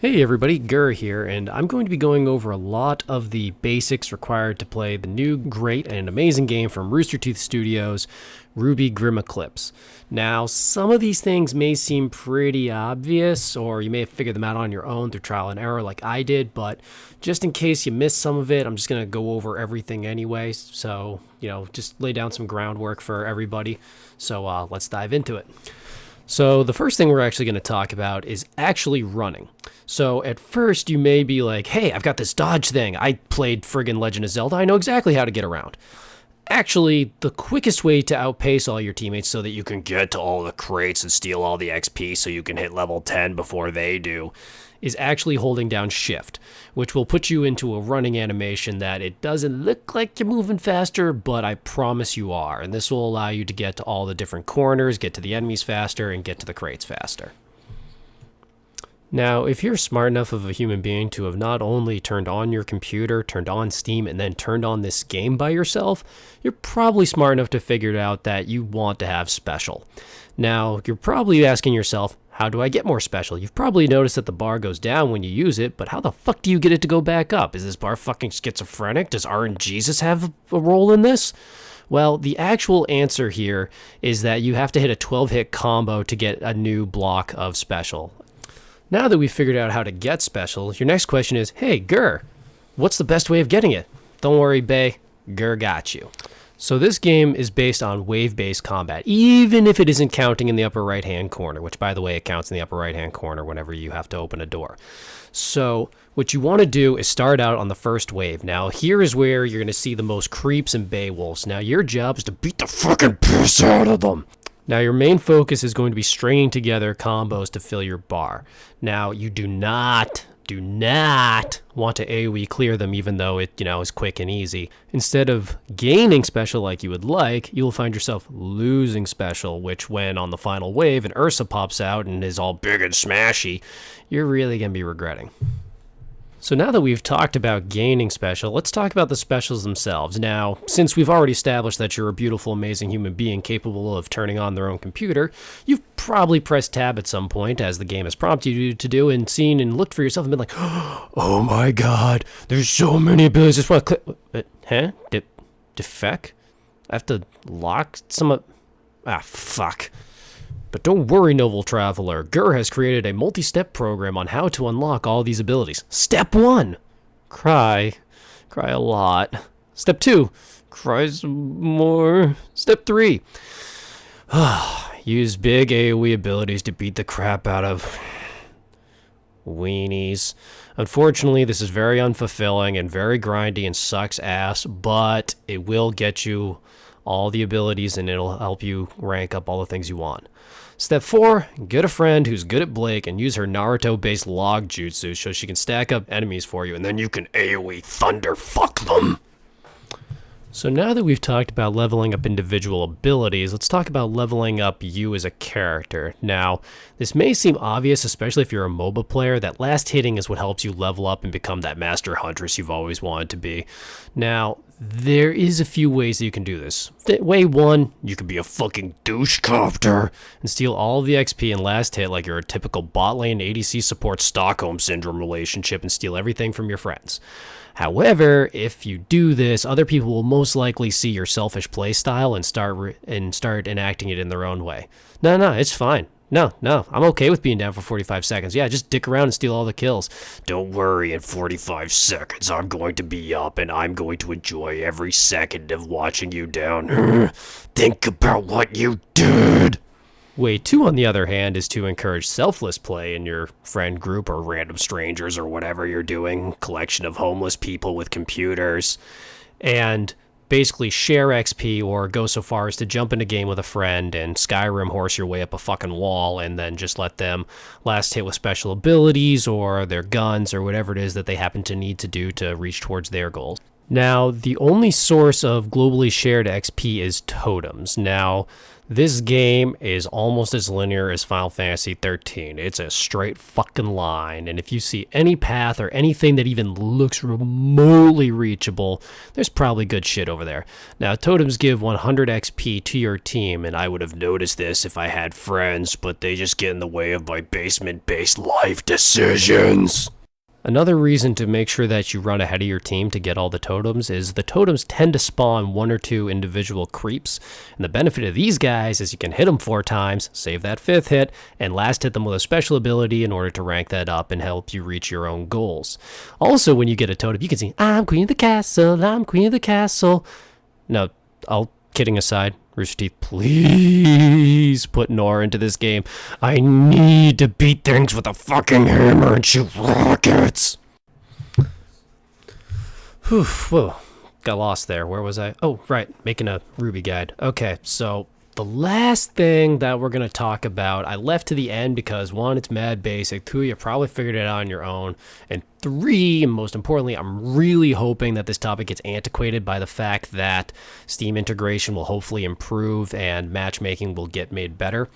Hey everybody, Gur here, and I'm going to be going over a lot of the basics required to play the new great and amazing game from Rooster Teeth Studios, RWBY Grimm Eclipse. Now, some of these things may seem pretty obvious, or you may have figured them out on your own through trial and error like I did, but just in case you missed some of it, I'm just going to go over everything anyway, so, just lay down some groundwork for everybody. So let's dive into it. So the first thing we're actually going to talk about is actually running. So at first you may be like, hey, I've got this dodge thing. I played friggin' Legend of Zelda. I know exactly how to get around. Actually, the quickest way to outpace all your teammates so that you can get to all the crates and steal all the XP so you can hit level 10 before they do is actually holding down shift, which will put you into a running animation that it doesn't look like you're moving faster, but I promise you are. And this will allow you to get to all the different corners, get to the enemies faster, and get to the crates faster. Now, if you're smart enough of a human being to have not only turned on your computer, turned on Steam, and then turned on this game by yourself, you're probably smart enough to figure out that you want to have special. Now, you're probably asking yourself, how do I get more special? You've probably noticed that the bar goes down when you use it, but how the fuck do you get it to go back up? Is this bar fucking schizophrenic? Does RNGesus have a role in this? Well, the actual answer here is that you have to hit a 12-hit combo to get a new block of special. Now that we've figured out how to get special, your next question is, hey, Gur, what's the best way of getting it? Don't worry, Bay, Gur got you. So this game is based on wave-based combat, even if it isn't counting in the upper right-hand corner, which, by the way, it counts in the upper right-hand corner whenever you have to open a door. So what you want to do is start out on the first wave. Now, here is where you're going to see the most creeps and Beowulfs. Now, your job is to beat the fucking piss out of them. Now, your main focus is going to be stringing together combos to fill your bar. Now, you do not want to AoE clear them, even though it, is quick and easy. Instead of gaining special like you would like, you'll find yourself losing special, which when on the final wave and Ursa pops out and is all big and smashy, you're really going to be regretting. So now that we've talked about gaining special, let's talk about the specials themselves. Now, since we've already established that you're a beautiful, amazing human being capable of turning on their own computer, you've probably pressed tab at some point, as the game has prompted you to do, and seen and looked for yourself and been like, oh my god, there's so many abilities. Just want to click. Defect? I have to lock some of... fuck. But don't worry, Noble Traveler. Gur has created a multi-step program on how to unlock all these abilities. Step 1. Cry. Cry a lot. Step 2. Cry some more. Step 3. Use big AoE abilities to beat the crap out of weenies. Unfortunately, this is very unfulfilling and very grindy and sucks ass, but it will get you all the abilities and it'll help you rank up all the things you want. Step 4, get a friend who's good at Blake and use her Naruto-based log jutsu so she can stack up enemies for you, and then you can AoE thunderfuck them. So now that we've talked about leveling up individual abilities, let's talk about leveling up you as a character. Now, this may seem obvious, especially if you're a MOBA player, that last hitting is what helps you level up and become that master huntress you've always wanted to be. Now, there is a few ways that you can do this. Way 1, you could be a fucking douchecopter and steal all of the XP in last hit like you're a typical bot lane ADC support Stockholm Syndrome relationship and steal everything from your friends. However, if you do this, other people will most likely see your selfish playstyle and start enacting it in their own way. No, it's fine. No, I'm okay with being down for 45 seconds. Yeah, just dick around and steal all the kills. Don't worry, in 45 seconds I'm going to be up and I'm going to enjoy every second of watching you down. Think about what you did. Way 2, on the other hand, is to encourage selfless play in your friend group or random strangers or whatever you're doing, collection of homeless people with computers, and basically share XP or go so far as to jump in a game with a friend and Skyrim horse your way up a fucking wall and then just let them last hit with special abilities or their guns or whatever it is that they happen to need to do to reach towards their goals. Now, the only source of globally shared XP is Totems. Now, this game is almost as linear as Final Fantasy 13. It's a straight fucking line, and if you see any path or anything that even looks remotely reachable, there's probably good shit over there. Now, Totems give 100 XP to your team, and I would have noticed this if I had friends, but they just get in the way of my basement-based life decisions. Another reason to make sure that you run ahead of your team to get all the totems is the totems tend to spawn 1 or 2 individual creeps. And the benefit of these guys is you can hit them 4 times, save that 5th hit, and last hit them with a special ability in order to rank that up and help you reach your own goals. Also, when you get a totem, you can sing, I'm queen of the castle, I'm queen of the castle. Now, all kidding aside, Rooster Teeth, please put Nora into this game. I need to beat things with a fucking hammer and shoot rockets. Whew, whoa, got lost there. Where was I? Oh, right, making a RWBY guide. Okay, so the last thing that we're going to talk about, I left to the end because 1, it's mad basic, 2, you probably figured it out on your own, and 3, and most importantly, I'm really hoping that this topic gets antiquated by the fact that Steam integration will hopefully improve and matchmaking will get made better.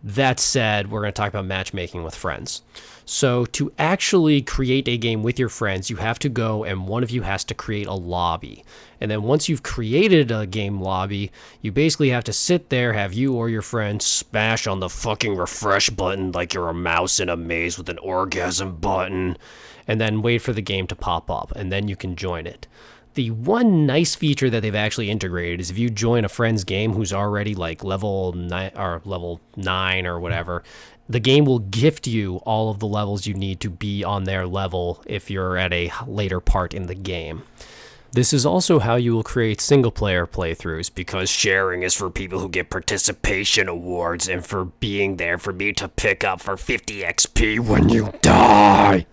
That said, we're going to talk about matchmaking with friends. So to actually create a game with your friends, you have to go and one of you has to create a lobby. And then once you've created a game lobby, you basically have to sit there, have you or your friend smash on the fucking refresh button like you're a mouse in a maze with an orgasm button, and then wait for the game to pop up, and then you can join it. The one nice feature that they've actually integrated is if you join a friend's game who's already like level 9 or whatever, the game will gift you all of the levels you need to be on their level if you're at a later part in the game. This is also how you will create single-player playthroughs, because sharing is for people who get participation awards and for being there for me to pick up for 50 XP when you die.